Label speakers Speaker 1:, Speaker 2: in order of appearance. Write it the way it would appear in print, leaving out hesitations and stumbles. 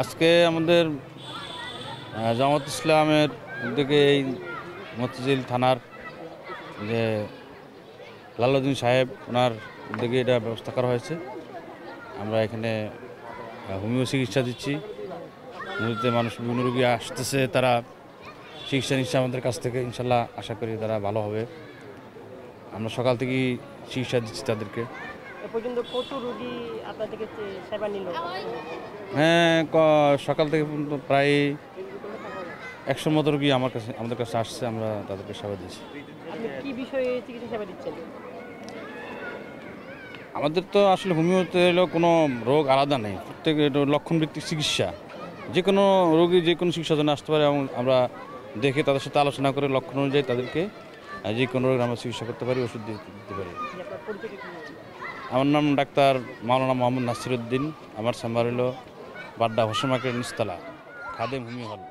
Speaker 1: আজকে আমাদের জামাত ইসলামের উদ্যোগে এই মতিঝিল থানার যে লালুদ্দিন সাহেব ওনার উদ্যোগে এটা ব্যবস্থা করা হয়েছে। আমরা এখানে হোমিও চিকিৎসা দিচ্ছি। নদীতে মানুষ বিভিন্ন রোগী আসতেছে, তারা চিকিৎসা নিচ্ছে আমাদের কাছ থেকে। ইনশাল্লাহ আশা করি তারা ভালো হবে। আমরা সকাল থেকেই চিকিৎসা দিচ্ছি তাদেরকে।
Speaker 2: এ পর্যন্ত কত রোগী আপনার থেকে সেবা নিল?
Speaker 1: হ্যাঁ, সকাল থেকে পর্যন্ত প্রায় 100 মতো রোগী আমাদের কাছে আসছে, আমরা তাদেরকে সেবা দিচ্ছি।
Speaker 2: আপনি কি বিষয়ে চিকিৎসা সেবা দিচ্ছেন?
Speaker 1: আমাদের তো আসলে হোমিওতে হলো কোনো রোগ আলাদা নেই, প্রত্যেক লক্ষণ ভিত্তিক চিকিৎসা। যে কোনো রোগী যে কোনো চিকিৎসার জন্য আসতে পারে এবং আমরা দেখে তাদের সাথে আলোচনা করে লক্ষণ অনুযায়ী তাদেরকে যে কোনো রোগের আমরা চিকিৎসা করতে পারি, ওষুধ দিতে পারি।
Speaker 2: আপনার পরিচয় কি?
Speaker 1: আমার নাম ডাক্তার মাওলানা মোহাম্মদ নাসিরউদ্দিন। আমার চেম্বার হলো বাড্ডা হোসেন মার্কেট নিচতলা, খাদেম হোমিও হল।